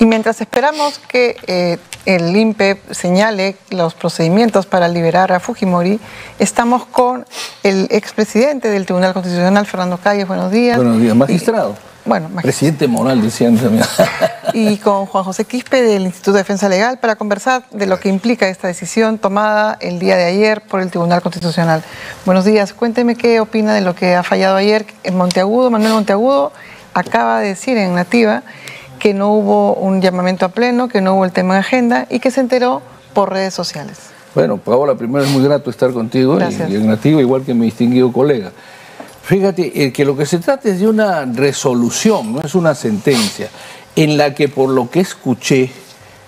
Y mientras esperamos que el INPE señale los procedimientos para liberar a Fujimori, estamos con el expresidente del Tribunal Constitucional, Fernando Calles. Buenos días. Buenos días, magistrado. Presidente moral, decían también. Y con Juan José Quispe del Instituto de Defensa Legal para conversar de lo que implica esta decisión tomada el día de ayer por el Tribunal Constitucional. Buenos días, cuénteme qué opina de lo que ha fallado ayer en Monteagudo. Manuel Monteagudo acaba de decir en Nativa que no hubo un llamamiento a pleno, que no hubo el tema en agenda y que se enteró por redes sociales. Bueno, Paola, primero es muy grato estar contigo y en Nativa, igual que mi distinguido colega. Fíjate que lo que se trata es de una resolución, no es una sentencia, en la que por lo que escuché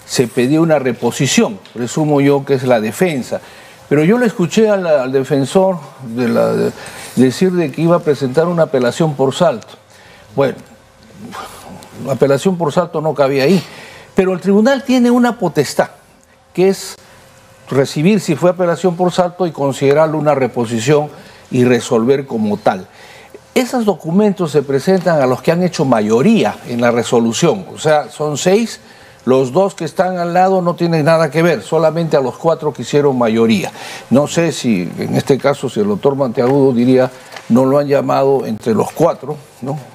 se pedía una reposición, presumo yo que es la defensa, pero yo le escuché al defensor decir de que iba a presentar una apelación por salto. Bueno, la apelación por salto no cabía ahí, pero el tribunal tiene una potestad, que es recibir si fue apelación por salto y considerarlo una reposición y resolver como tal. Esos documentos se presentan a los que han hecho mayoría en la resolución, o sea, son 6, los 2 que están al lado no tienen nada que ver, solamente a los 4 que hicieron mayoría. No sé si, en este caso, si el doctor Monteagudo diría, no lo han llamado entre los 4, ¿no?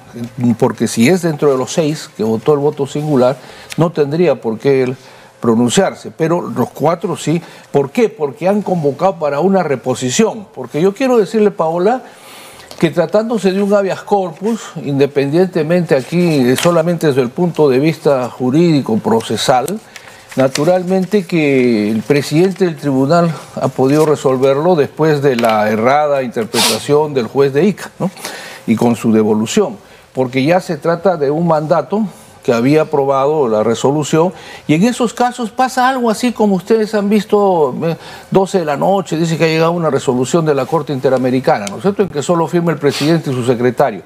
Porque si es dentro de los 6 que votó el voto singular, no tendría por qué él pronunciarse, pero los 4 sí. ¿Por qué? Porque han convocado para una reposición. Porque yo quiero decirle, Paola, que tratándose de un habeas corpus, independientemente aquí solamente desde el punto de vista jurídico, procesal, naturalmente que el presidente del tribunal ha podido resolverlo después de la errada interpretación del juez de Ica, ¿no? Y con su devolución, porque ya se trata de un mandato que había aprobado la resolución, y en esos casos pasa algo así como ustedes han visto, 12 de la noche, dice que ha llegado una resolución de la Corte Interamericana, ¿no es cierto?, en que solo firma el presidente y su secretario.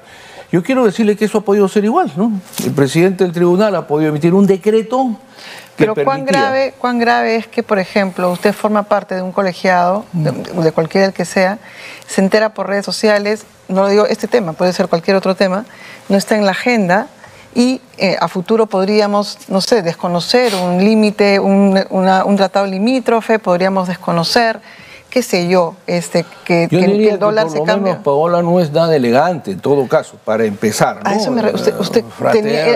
Yo quiero decirle que eso ha podido ser igual, ¿no? El presidente del tribunal ha podido emitir un decreto que Pero ¿cuán grave es que, por ejemplo, usted forma parte de un colegiado, de cualquiera el que sea, se entera por redes sociales, no lo digo este tema, puede ser cualquier otro tema, no está en la agenda, y a futuro podríamos, no sé, desconocer un límite, un tratado limítrofe, podríamos desconocer, qué sé yo, que el dólar se cambia? Por lo menos, Paola, no es nada elegante, en todo caso, para empezar, ¿no? A eso usted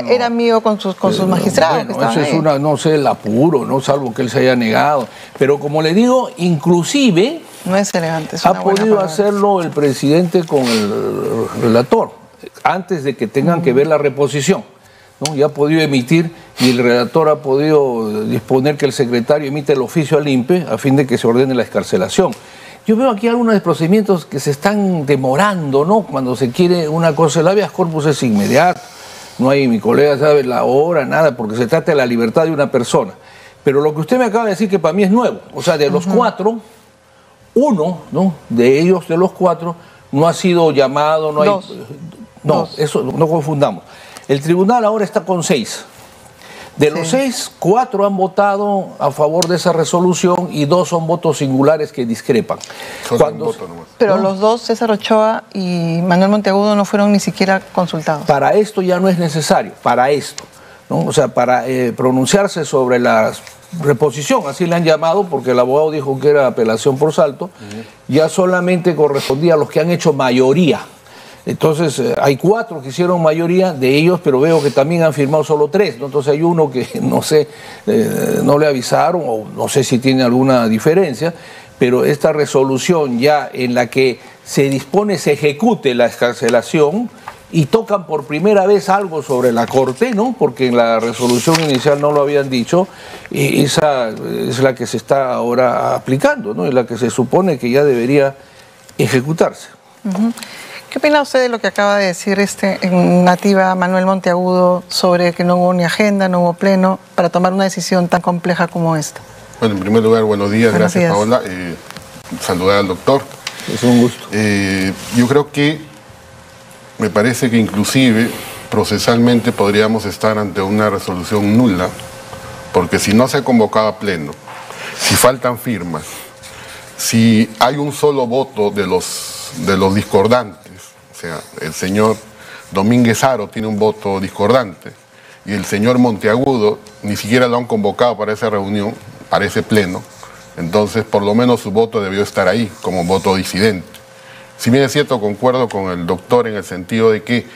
era amigo con sus magistrados. Bueno, eso es no sé, el apuro, ¿no? Salvo que él se haya negado. Pero como le digo, inclusive no es elegante, es ha podido hacerlo el presidente con el relator, antes de que tengan que ver la reposición, ¿no? Ya ha podido emitir y el relator ha podido disponer que el secretario emite el oficio al INPE a fin de que se ordene la excarcelación. Yo veo aquí algunos procedimientos que se están demorando, ¿no? Cuando se quiere una cosa, el habeas corpus es inmediato, no hay, mi colega sabe la hora, nada, porque se trata de la libertad de una persona. Pero lo que usted me acaba de decir que para mí es nuevo, o sea, de los 4, uno, ¿no?, de ellos, de los 4, no ha sido llamado, no hay... Dos. Eso no confundamos. El tribunal ahora está con 6. De los 6, 4 han votado a favor de esa resolución y 2 son votos singulares que discrepan. Pero los 2, César Ochoa y Manuel Monteagudo, no fueron ni siquiera consultados. Para esto ya no es necesario, para esto, ¿no? O sea, para pronunciarse sobre la reposición, así le han llamado, porque el abogado dijo que era apelación por salto, ya solamente correspondía a los que han hecho mayoría. Entonces, hay 4 que hicieron mayoría de ellos, pero veo que también han firmado solo 3, ¿no? Entonces hay uno que, no sé, no le avisaron, o no sé si tiene alguna diferencia, pero esta resolución ya en la que se dispone, se ejecute la excarcelación, y tocan por primera vez algo sobre la Corte, ¿no? Porque en la resolución inicial no lo habían dicho, y esa es la que se está ahora aplicando, ¿no? Y la que se supone que ya debería ejecutarse. ¿Qué opina usted de lo que acaba de decir en Nativa Manuel Monteagudo sobre que no hubo ni agenda, no hubo pleno para tomar una decisión tan compleja como esta? Bueno, en primer lugar, buenos días, gracias Paola. Saludar al doctor. Es un gusto. Yo creo que me parece que inclusive procesalmente podríamos estar ante una resolución nula, porque si no se ha convocado a pleno, si faltan firmas, si hay un solo voto de los discordantes, o sea, el señor Domínguez Haro tiene un voto discordante y el señor Monteagudo ni siquiera lo han convocado para esa reunión, para ese pleno, entonces por lo menos su voto debió estar ahí como voto disidente. Si bien es cierto, concuerdo con el doctor en el sentido de que,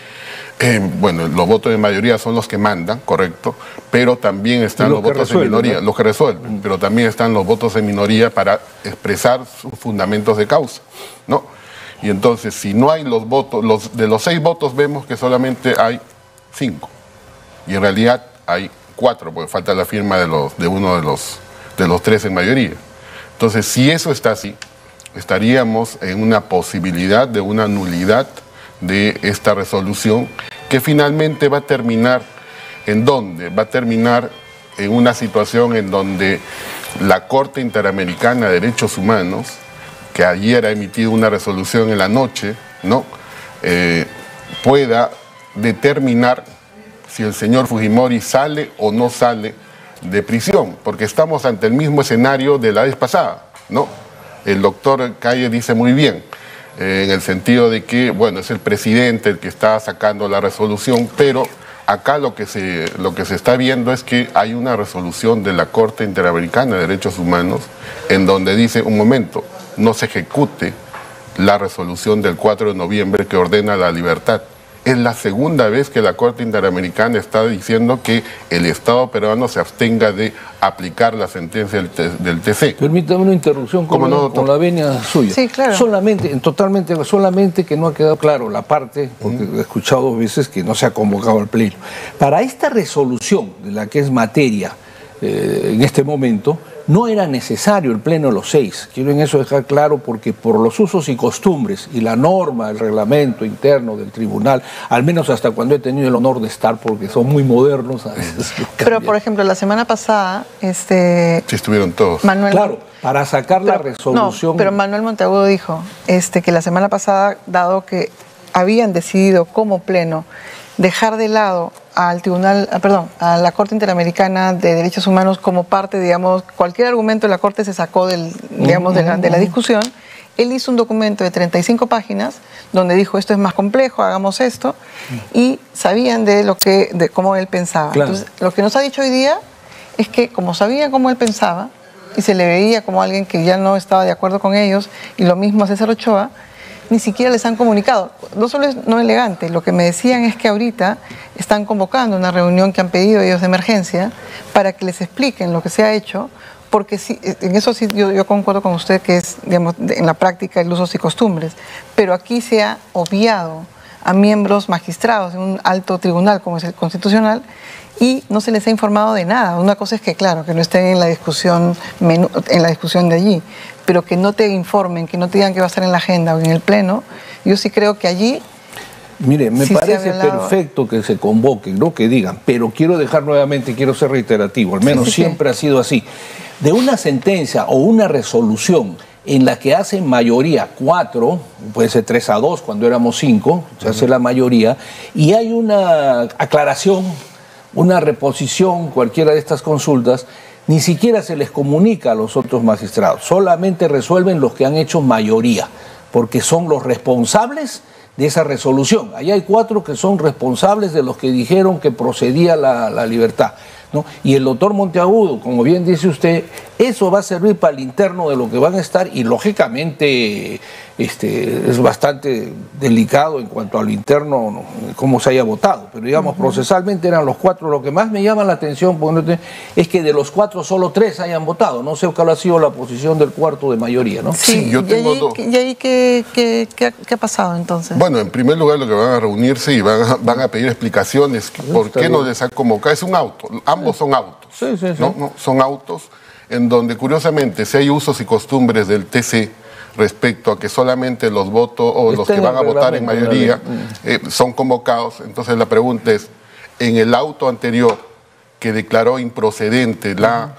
bueno, los votos de mayoría son los que mandan, correcto, pero también están los votos de minoría, los que resuelven, pero también están los votos de minoría para expresar sus fundamentos de causa, ¿no? Y entonces, si no hay los votos, de los 6 votos vemos que solamente hay 5, y en realidad hay 4, porque falta la firma de uno de los 3 en mayoría. Entonces, si eso está así, estaríamos en una posibilidad de una nulidad de esta resolución que finalmente va a terminar ¿en dónde? Va a terminar en una situación en donde la Corte Interamericana de Derechos Humanos, que ayer ha emitido una resolución en la noche, ¿no? Pueda determinar si el señor Fujimori sale o no sale de prisión, porque estamos ante el mismo escenario de la vez pasada, ¿no? El doctor Calle dice muy bien, en el sentido de que, bueno, es el presidente el que está sacando la resolución, pero acá lo que se está viendo es que hay una resolución de la Corte Interamericana de Derechos Humanos en donde dice, un momento, no se ejecute la resolución del 4 de noviembre que ordena la libertad. Es la segunda vez que la Corte Interamericana está diciendo que el Estado peruano se abstenga de aplicar la sentencia del TC. Permítame una interrupción con la venia suya. Sí, claro. Solamente que no ha quedado claro la parte, porque he escuchado 2 veces que no se ha convocado al pleno. Para esta resolución, de la que es materia en este momento, no era necesario el pleno de los 6. Quiero en eso dejar claro porque por los usos y costumbres y la norma, el reglamento interno del tribunal, al menos hasta cuando he tenido el honor de estar, porque son muy modernos a veces. Pero por ejemplo, la semana pasada, sí estuvieron todos. Manuel, claro, para sacar la resolución. No, pero Manuel Monteagudo dijo que la semana pasada, dado que habían decidido como pleno dejar de lado al tribunal, a la Corte Interamericana de Derechos Humanos como parte, digamos, cualquier argumento de la Corte se sacó de la discusión. Él hizo un documento de 35 páginas donde dijo esto es más complejo, hagamos esto, y sabían de cómo él pensaba. Claro. Entonces, lo que nos ha dicho hoy día es que como sabía cómo él pensaba y se le veía como alguien que ya no estaba de acuerdo con ellos, y lo mismo a César Ochoa, ni siquiera les han comunicado. No solo es no elegante, lo que me decían es que ahorita están convocando una reunión que han pedido ellos de emergencia para que les expliquen lo que se ha hecho, porque sí, en eso sí yo concuerdo con usted que es, digamos, en la práctica el usos y costumbres, pero aquí se ha obviado a miembros magistrados de un alto tribunal como es el Constitucional y no se les ha informado de nada. Una cosa es que, claro, que no estén en la discusión de allí, pero que no te informen, que no te digan que va a estar en la agenda o en el pleno. Yo sí creo que allí... Mire, me parece perfecto que se convoquen, no que digan, pero quiero dejar nuevamente, quiero ser reiterativo, al menos siempre ha sido así. De una sentencia o una resolución en la que hacen mayoría 4, puede ser 3-2 cuando éramos 5, se hace la mayoría, y hay una aclaración, una reposición, cualquiera de estas consultas, ni siquiera se les comunica a los otros magistrados, solamente resuelven los que han hecho mayoría, porque son los responsables de esa resolución. Ahí hay 4 que son responsables de los que dijeron que procedía la libertad, ¿no? Y el doctor Monteagudo, como bien dice usted, eso va a servir para el interno de lo que van a estar y lógicamente es bastante delicado en cuanto al interno, cómo se haya votado, pero digamos procesalmente eran los 4. Lo que más me llama la atención es que de los 4 solo 3 hayan votado. No sé cuál ha sido la posición del cuarto de mayoría, ¿no? Sí, yo tengo dos. ¿Y ahí qué ha pasado entonces? Bueno, en primer lugar lo que van a reunirse y van a pedir explicaciones por qué no les han convocado. Es un auto, ambos son autos, ¿no? Son autos en donde curiosamente si hay usos y costumbres del TC respecto a que solamente los votos o los que van a votar en mayoría son convocados. Entonces la pregunta es, en el auto anterior que declaró improcedente la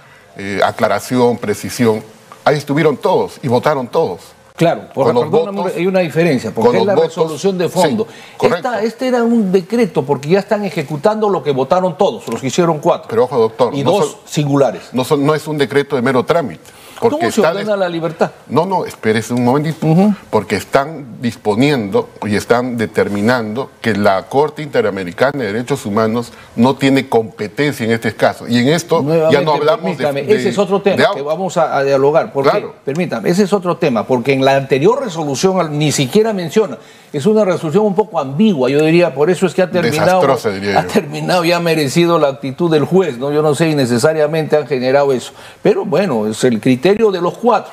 aclaración, precisión, ahí estuvieron todos y votaron todos. Claro, perdóname, hay una diferencia, porque es la resolución de fondo. Sí, este era un decreto, porque ya están ejecutando lo que votaron todos, los que hicieron 4. Pero ojo, doctor. Y 2 singulares. No es un decreto de mero trámite. Porque ¿Cómo se ordena la libertad? No, espérese un momentito. Porque están disponiendo y están determinando que la Corte Interamericana de Derechos Humanos no tiene competencia en este caso. Y en esto ya no hablamos ese es otro tema que vamos a dialogar. Porque, claro. Permítame, ese es otro tema, porque en la anterior resolución ni siquiera menciona. Es una resolución un poco ambigua, yo diría, por eso es que ha terminado y ha merecido la actitud del juez, ¿no? Yo no sé, innecesariamente han generado eso. Pero bueno, es el criterio de los 4.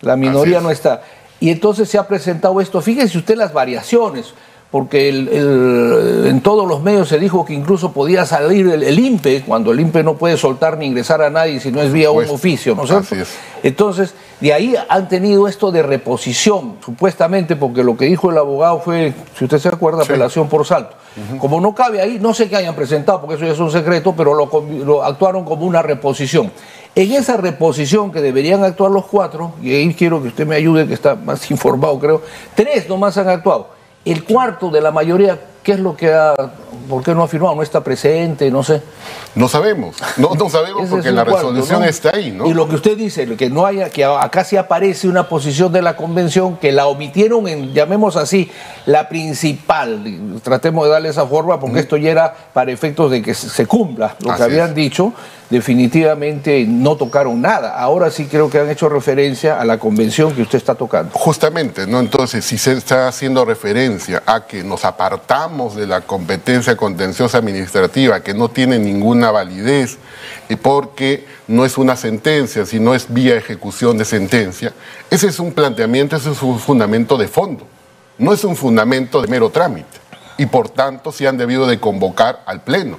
La minoría no está. Y entonces se ha presentado esto. Fíjese usted las variaciones, porque en todos los medios se dijo que incluso podía salir el INPE, cuando el INPE no puede soltar ni ingresar a nadie si no es vía un oficio, ¿no es cierto? Entonces, de ahí han tenido esto de reposición, supuestamente, porque lo que dijo el abogado fue, si usted se acuerda, apelación por salto. Como no cabe ahí, no sé qué hayan presentado, porque eso ya es un secreto, pero lo actuaron como una reposición. En esa reposición que deberían actuar los 4, y ahí quiero que usted me ayude, que está más informado, creo, 3 nomás han actuado. El cuarto de la mayoría, ¿qué es lo que por qué no ha firmado? ¿No está presente? No sé. No sabemos. No sabemos porque la resolución está ahí, ¿no? Y lo que usted dice, que acá sí aparece una posición de la convención que la omitieron en, llamemos así, la principal. Tratemos de darle esa forma porque esto ya era para efectos de que se cumpla lo que habían dicho. Definitivamente no tocaron nada. Ahora sí creo que han hecho referencia a la convención que usted está tocando. Justamente, ¿no? Entonces, si se está haciendo referencia a que nos apartamos de la competencia contenciosa administrativa, que no tiene ninguna validez, porque no es una sentencia, sino es vía ejecución de sentencia, ese es un planteamiento, ese es un fundamento de fondo. No es un fundamento de mero trámite. Y por tanto, sí han debido de convocar al Pleno.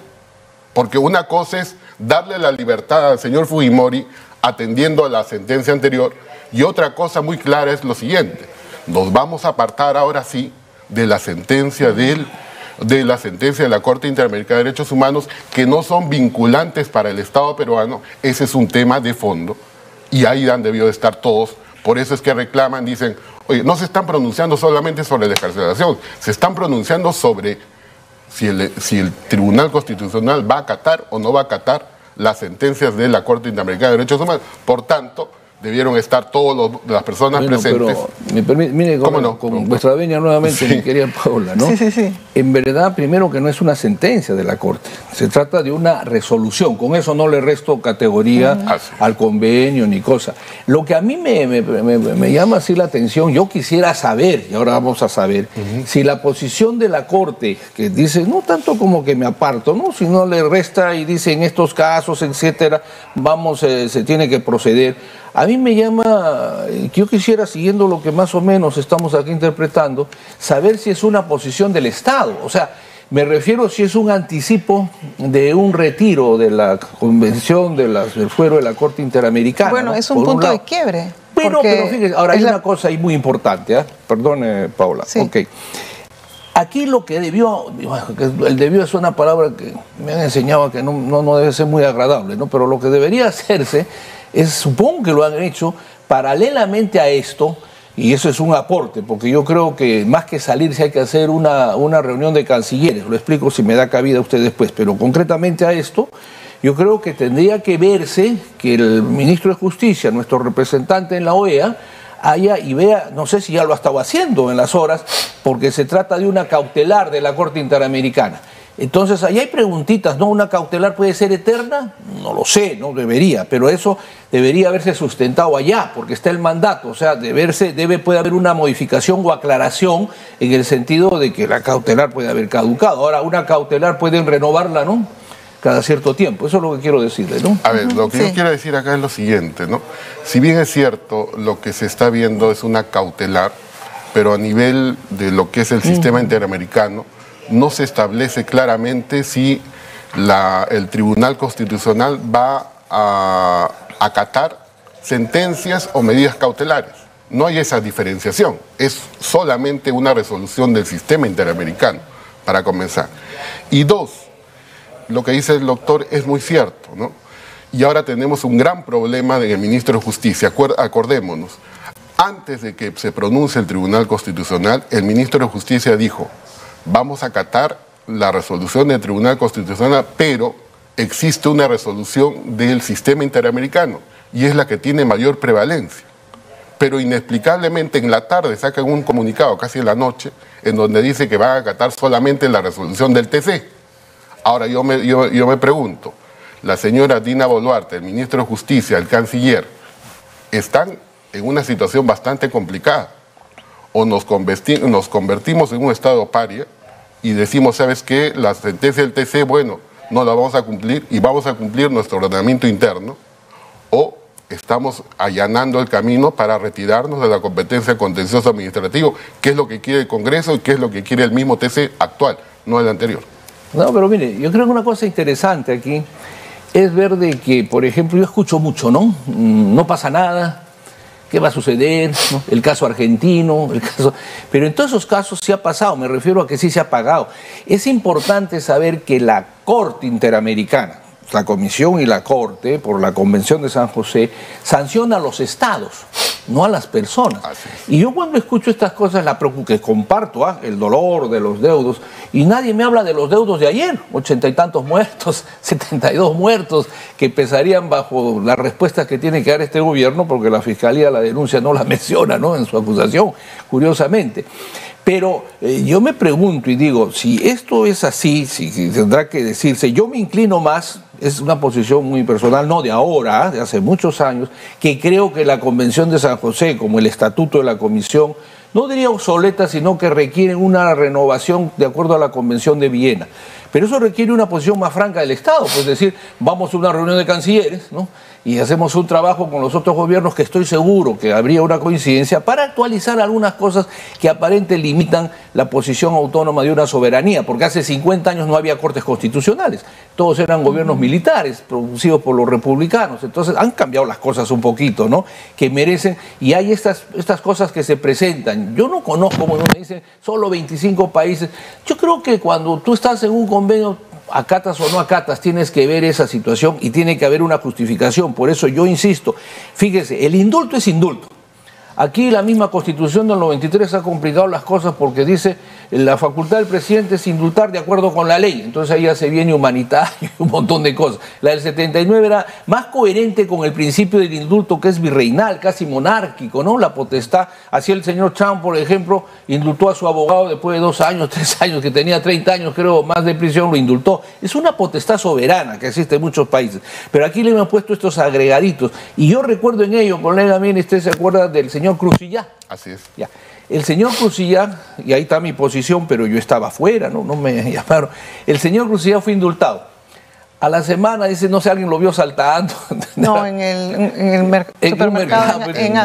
Porque una cosa es darle la libertad al señor Fujimori atendiendo a la sentencia anterior, y otra cosa muy clara es lo siguiente: nos vamos a apartar ahora sí de la sentencia de la Corte Interamericana de Derechos Humanos, que no son vinculantes para el Estado peruano. Ese es un tema de fondo y ahí han debido de estar todos. Por eso es que reclaman, dicen, oye, no se están pronunciando solamente sobre la excarcelación, se están pronunciando sobre si el Tribunal Constitucional va a acatar o no va a acatar las sentencias de la Corte Interamericana de Derechos Humanos. Por tanto, debieron estar todas las personas presentes. Pero, mire, con vuestra venia nuevamente, mi querida Paula, ¿no? Sí. En verdad, primero que no es una sentencia de la Corte, se trata de una resolución. Con eso no le resto categoría al convenio ni cosa. Lo que a mí me llama así la atención, yo quisiera saber, y ahora vamos a saber, si la posición de la Corte, que dice, no tanto como que me aparto, ¿no? Si no le resta y dice en estos casos, etcétera, se tiene que proceder. A mí me llama, que yo quisiera, siguiendo lo que más o menos estamos aquí interpretando, saber si es una posición del Estado. O sea, me refiero si es un anticipo de un retiro de la convención del fuero de la Corte Interamericana. Bueno, ¿no? Es un punto de quiebre. Pero fíjese, ahora hay una cosa ahí muy importante, Perdone, Paula. Sí. Okay. Aquí lo que debió es una palabra que me han enseñado que no debe ser muy agradable, ¿no? Pero lo que debería hacerse es, supongo que lo han hecho paralelamente a esto, y eso es un aporte, porque yo creo que más que salirse hay que hacer una reunión de cancilleres. Lo explico si me da cabida a usted después, pero concretamente a esto, yo creo que tendría que verse que el ministro de Justicia, nuestro representante en la OEA, haya y vea, no sé si ya lo ha estado haciendo en las horas, porque se trata de una cautelar de la Corte Interamericana. Entonces, ahí hay preguntitas, ¿no? ¿Una cautelar puede ser eterna? No lo sé, no debería, pero eso debería haberse sustentado allá, porque está el mandato, o sea, puede haber una modificación o aclaración en el sentido de que la cautelar puede haber caducado. Ahora, una cautelar pueden renovarla, ¿no? Cada cierto tiempo, eso es lo que quiero decirle, ¿no? A ver, lo que yo quiero decir acá es lo siguiente, ¿no? Si bien es cierto, lo que se está viendo es una cautelar, pero a nivel de lo que es el sistema interamericano, no se establece claramente si el Tribunal Constitucional va a acatar sentencias o medidas cautelares. No hay esa diferenciación, es solamente una resolución del sistema interamericano, para comenzar. Y dos, lo que dice el doctor es muy cierto, ¿no? Y ahora tenemos un gran problema en el ministro de Justicia. Acordémonos, antes de que se pronuncie el Tribunal Constitucional, el ministro de Justicia dijo: vamos a acatar la resolución del Tribunal Constitucional, pero existe una resolución del sistema interamericano. y es la que tiene mayor prevalencia. Pero inexplicablemente en la tarde sacan un comunicado, casi en la noche, en donde dice que van a acatar solamente la resolución del TC. Ahora yo me pregunto, la señora Dina Boluarte, el ministro de Justicia, el canciller, están en una situación bastante complicada. O nos convertimos en un estado paria y decimos, ¿sabes qué? La sentencia del TC, bueno, no la vamos a cumplir y vamos a cumplir nuestro ordenamiento interno, o estamos allanando el camino para retirarnos de la competencia contencioso administrativo, que es lo que quiere el Congreso y que es lo que quiere el mismo TC actual, no el anterior. No, pero mire, yo creo que una cosa interesante aquí es ver de que, por ejemplo, yo escucho mucho, ¿no? No pasa nada. ¿Qué va a suceder? ¿No? El caso argentino, pero en todos esos casos sí ha pasado, me refiero a que sí se ha pagado. Es importante saber que la Corte Interamericana, la Comisión y la Corte, por la Convención de San José, sanciona a los estados, no a las personas. Y yo cuando escucho estas cosas, que comparto el dolor de los deudos, y nadie me habla de los deudos de ayer, 80 y tantos muertos, 72 muertos, que pesarían bajo la respuesta que tiene que dar este gobierno, porque la Fiscalía la denuncia no la menciona, ¿no?, en su acusación, curiosamente. Pero yo me pregunto y digo, si esto es así, si tendrá que decirse, yo me inclino más, es una posición muy personal, no de ahora, de hace muchos años, que creo que la Convención de San José, como el estatuto de la Comisión, no diría obsoleta, sino que requieren una renovación de acuerdo a la Convención de Viena. Pero eso requiere una posición más franca del Estado, pues decir, vamos a una reunión de cancilleres, ¿no?, y hacemos un trabajo con los otros gobiernos que estoy seguro que habría una coincidencia para actualizar algunas cosas que aparentemente limitan la posición autónoma de una soberanía, porque hace 50 años no había cortes constitucionales, todos eran gobiernos militares producidos por los republicanos, entonces han cambiado las cosas un poquito, ¿no?, que merecen, y hay estas cosas que se presentan. Yo no conozco, como me dicen, solo 25 países. Yo creo que cuando tú estás en un convenio, acatas o no acatas, tienes que ver esa situación y tiene que haber una justificación. Por eso yo insisto, fíjese, el indulto es indulto. Aquí la misma Constitución del 93 ha complicado las cosas porque dice la facultad del presidente es indultar de acuerdo con la ley. Entonces ahí ya se viene humanitario y un montón de cosas. La del 79 era más coherente con el principio del indulto, que es virreinal, casi monárquico, ¿no? La potestad. Así el señor Trump, por ejemplo, indultó a su abogado después de 2 años, 3 años, que tenía 30 años, creo, más de prisión, lo indultó. Es una potestad soberana que existe en muchos países. Pero aquí le hemos puesto estos agregaditos. Y yo recuerdo en ello, colega, bien, usted se acuerda del señor Cruzillá. Así es. Ya. El señor Cruzillá, y ahí está mi posición, pero yo estaba afuera, no me llamaron. El señor Cruzillá fue indultado. A la semana, dice, no sé, alguien lo vio saltando. No, en el supermercado, en la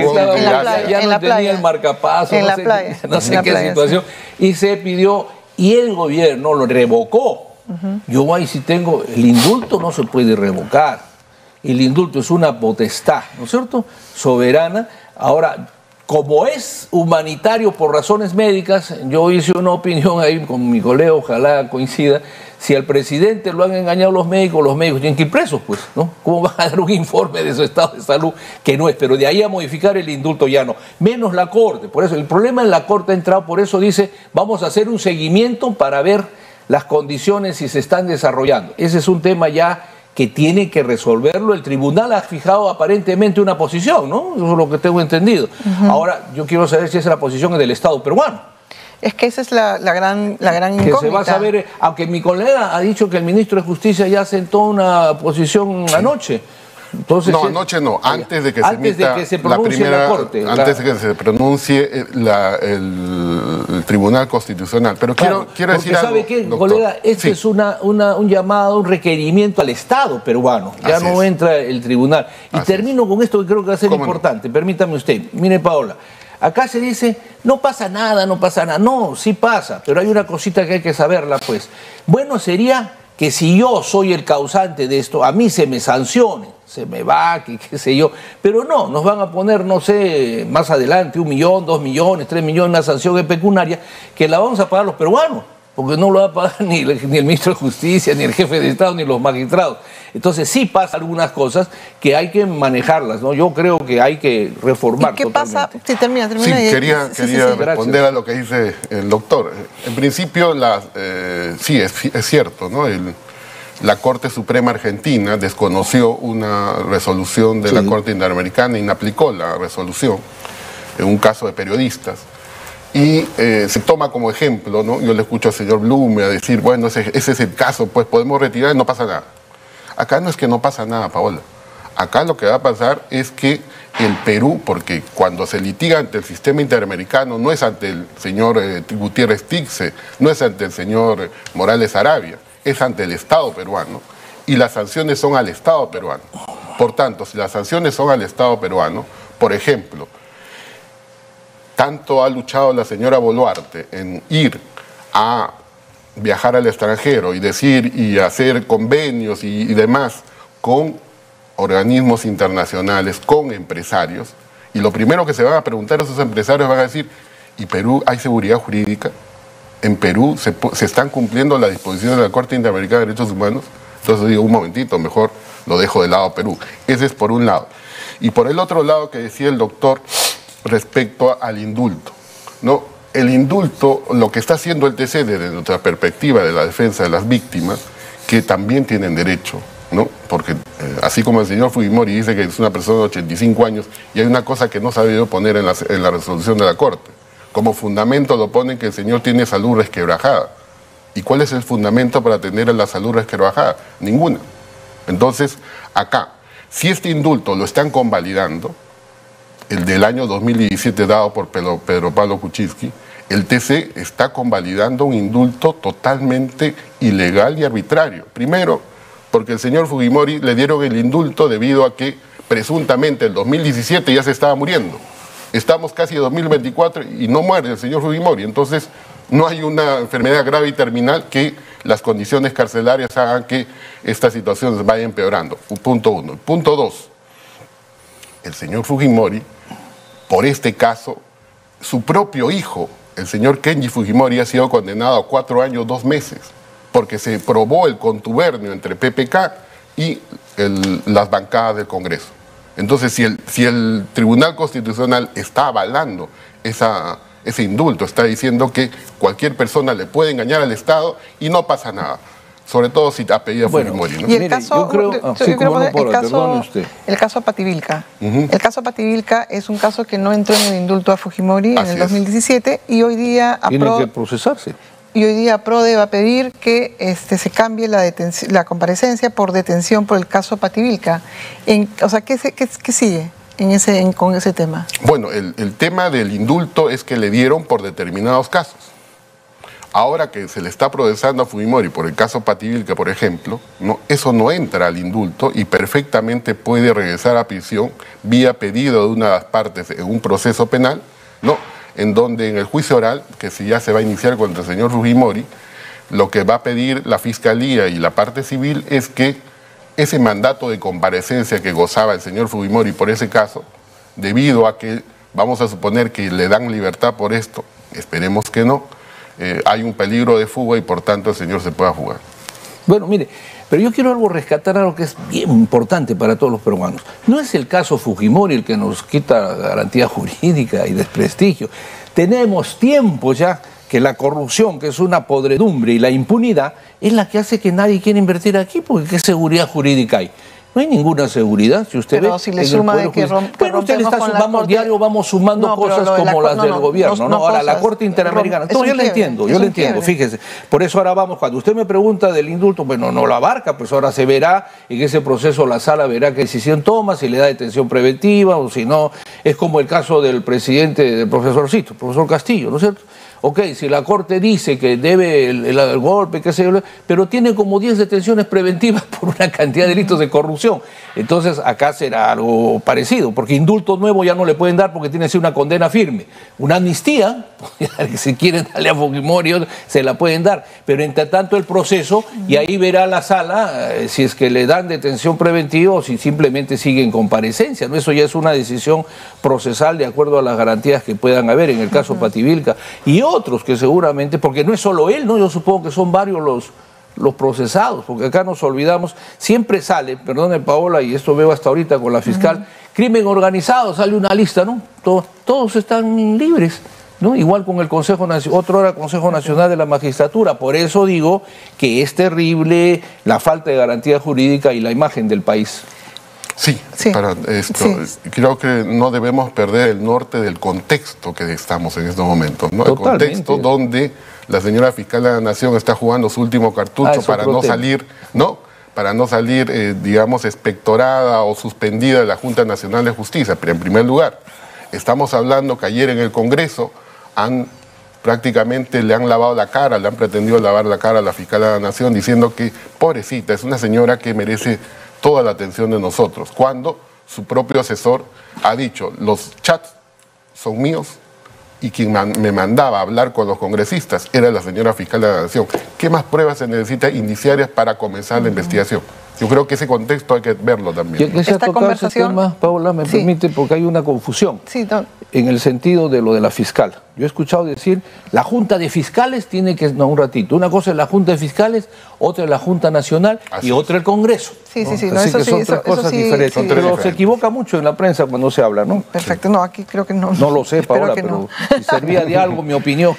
playa. Ya no tenía el marcapaso, en la playa. No sé qué situación. Y se pidió, y el gobierno lo revocó. Yo ahí sí tengo, el indulto no se puede revocar. El indulto es una potestad, ¿no es cierto?, soberana. Ahora, como es humanitario por razones médicas, yo hice una opinión ahí con mi colega, ojalá coincida, si al presidente lo han engañado los médicos tienen que ir presos, pues, ¿no? ¿Cómo van a dar un informe de su estado de salud que no es? Pero de ahí a modificar el indulto ya no, menos la Corte. Por eso, el problema en la Corte ha entrado, por eso dice, vamos a hacer un seguimiento para ver las condiciones si se están desarrollando. Ese es un tema ya que tiene que resolverlo. El tribunal ha fijado aparentemente una posición, ¿no? Eso es lo que tengo entendido. Ahora, yo quiero saber si esa es la posición del Estado peruano. Es que esa es la gran incógnita. Que se va a saber, aunque mi colega ha dicho que el ministro de Justicia ya sentó una posición anoche. Entonces, no, anoche no, antes de que se pronuncie la Corte. Antes de que se pronuncie el Tribunal Constitucional. Pero quiero decir algo, ¿sabe qué, doctor? colega? Este es un llamado, un requerimiento al Estado peruano. Ya no entra el tribunal. Y termino con esto que creo que va a ser importante. Permítame usted. Mire, Paola. Acá se dice, no pasa nada, no pasa nada. No, sí pasa, pero hay una cosita que hay que saberla, pues. Bueno sería que si yo soy el causante de esto, a mí se me sancione, se me va, qué sé yo. Pero no, nos van a poner, no sé, más adelante, 1 millón, 2 millones, 3 millones, una sanción pecuniaria, que la vamos a pagar los peruanos, porque no lo va a pagar ni el ministro de Justicia, ni el jefe de Estado, ni los magistrados. Entonces sí pasa algunas cosas que hay que manejarlas, ¿no? Yo creo que hay que reformar. ¿Y qué totalmente. pasa? Sí, termina. Sí, quería responder a lo que dice el doctor. En principio, sí, es cierto, ¿no? la Corte Suprema Argentina desconoció una resolución de la Corte Interamericana y no aplicó la resolución en un caso de periodistas. Y se toma como ejemplo, ¿no? Yo le escucho al señor Blume a decir, bueno, ese es el caso, pues podemos retirar y no pasa nada. Acá no es que no pasa nada, Paola. Acá lo que va a pasar es que el Perú, porque cuando se litiga ante el sistema interamericano, no es ante el señor Gutiérrez Tixe, no es ante el señor Morales Arabia, es ante el Estado peruano, y las sanciones son al Estado peruano. Por tanto, si las sanciones son al Estado peruano, por ejemplo, tanto ha luchado la señora Boluarte en ir a viajar al extranjero y decir y hacer convenios y demás con organismos internacionales, con empresarios, y lo primero que se van a preguntar esos empresarios van a decir, ¿y Perú hay seguridad jurídica? ¿En Perú se están cumpliendo las disposiciones de la Corte Interamericana de Derechos Humanos? Entonces digo, un momentito, mejor lo dejo de lado Perú. Ese es por un lado. Y por el otro lado que decía el doctor respecto al indulto, ¿no? El indulto, lo que está haciendo el TC desde nuestra perspectiva de la defensa de las víctimas, que también tienen derecho, ¿no? Porque así como el señor Fujimori dice que es una persona de 85 años, y hay una cosa que no se ha debido poner en la resolución de la Corte. Como fundamento lo ponen que el señor tiene salud resquebrajada. ¿Y cuál es el fundamento para tener la salud resquebrajada? Ninguna. Entonces, acá, si este indulto lo están convalidando, el del año 2017 dado por Pedro Pablo Kuczynski, el TC está convalidando un indulto totalmente ilegal y arbitrario. Primero, porque el señor Fujimori le dieron el indulto debido a que presuntamente el 2017 ya se estaba muriendo. Estamos casi en 2024 y no muere el señor Fujimori. Entonces, no hay una enfermedad grave y terminal que las condiciones carcelarias hagan que esta situación vaya empeorando. Punto uno. Punto dos. El señor Fujimori, por este caso, su propio hijo, el señor Kenji Fujimori, ha sido condenado a 4 años, 2 meses, porque se probó el contubernio entre PPK y las bancadas del Congreso. Entonces, si el Tribunal Constitucional está avalando ese indulto, está diciendo que cualquier persona le puede engañar al Estado y no pasa nada. Sobre todo si apellida Fujimori, ¿no? Y el caso, el caso Pativilca. El caso Pativilca es un caso que no entró en el indulto a Fujimori en el 2017 y hoy día... Tiene que procesarse. Y hoy día PRODE va a pedir que se cambie la comparecencia por detención por el caso Pativilca. O sea, ¿qué sigue con ese tema? Bueno, el tema del indulto es que le dieron por determinados casos. Ahora que se le está procesando a Fujimori por el caso Pativilca, por ejemplo, eso no entra al indulto y perfectamente puede regresar a prisión vía pedido de una de las partes en un proceso penal, en donde en el juicio oral, que si ya se va a iniciar contra el señor Fujimori, lo que va a pedir la Fiscalía y la parte civil es que ese mandato de comparecencia que gozaba el señor Fujimori por ese caso, debido a que vamos a suponer que le dan libertad por esto, esperemos que no, hay un peligro de fuga y por tanto el señor se pueda fugar. Bueno, mire, pero yo quiero rescatar algo que es bien importante para todos los peruanos. No es el caso Fujimori el que nos quita garantía jurídica y desprestigio. Tenemos tiempo ya que la corrupción, que es una podredumbre, y la impunidad es la que hace que nadie quiera invertir aquí, porque ¿qué seguridad jurídica hay? No hay ninguna seguridad, si usted pero ve. Si le suma de que usted le está sumando, diario vamos sumando cosas como las del gobierno. Ahora, la Corte Interamericana. No, yo lo entiendo, fíjese. Por eso ahora vamos, cuando usted me pregunta del indulto, bueno, no lo abarca, pues ahora se verá, en ese proceso la sala verá qué decisión toma, si le da detención preventiva o si no. Es como el caso del presidente, del profesorcito, el profesor Castillo, ¿no es cierto? Ok, si la Corte dice que debe el golpe, qué sé yo, pero tiene como 10 detenciones preventivas por una cantidad de delitos de corrupción. Entonces acá será algo parecido, porque indulto nuevo ya no le pueden dar porque tiene que ser una condena firme. Una amnistía, si quieren darle a Fujimori, se la pueden dar. Pero entre tanto el proceso, y ahí verá la sala si es que le dan detención preventiva o si simplemente sigue en comparecencia, ¿no? Eso ya es una decisión procesal de acuerdo a las garantías que puedan haber en el caso Pativilca. Y otros que seguramente, porque no es solo él, ¿no? Yo supongo que son varios los procesados, porque acá nos olvidamos, siempre sale, perdone Paola, y esto veo hasta ahorita con la fiscal, crimen organizado, sale una lista, ¿no? Todos están libres, ¿no? Igual con el Consejo Consejo Nacional de la Magistratura. Por eso digo que es terrible la falta de garantía jurídica y la imagen del país. Sí, para esto, creo que no debemos perder el norte del contexto que estamos en estos momentos, ¿no? El contexto donde la señora fiscal de la Nación está jugando su último cartucho para no salir, ¿no? Para no salir, digamos, expectorada o suspendida de la Junta Nacional de Justicia. Pero en primer lugar, estamos hablando que ayer en el Congreso prácticamente le han lavado la cara, le han pretendido lavar la cara a la fiscal de la Nación diciendo que, pobrecita, es una señora que merece toda la atención de nosotros, cuando su propio asesor ha dicho, los chats son míos y quien me mandaba a hablar con los congresistas era la señora fiscal de la Nación. ¿Qué más pruebas se necesita indiciarias para comenzar la investigación? Yo creo que ese contexto hay que verlo también. ¿Qué se ha tocado ese tema, Paula? Me permite, porque hay una confusión en el sentido de lo de la fiscal. Yo he escuchado decir, la Junta de Fiscales tiene que... No, un ratito. Una cosa es la Junta de Fiscales, otra es la Junta Nacional y otra el Congreso. Sí, ¿no? sí. Así que son tres cosas diferentes. Pero se equivoca mucho en la prensa cuando se habla, ¿no? Perfecto. No, aquí creo que no. No lo sé, Paula, pero si servía de algo mi opinión.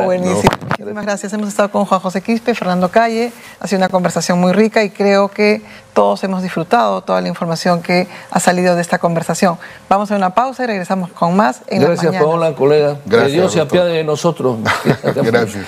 Buenísimo. Muchísimas gracias. Hemos estado con Juan José Quispe, Fernando Calle. Ha sido una conversación muy rica y creo que todos hemos disfrutado toda la información que ha salido de esta conversación. Vamos a una pausa y regresamos con más en la mañana. Gracias, Paola, colega. Gracias, que Dios se apiade de nosotros. Gracias.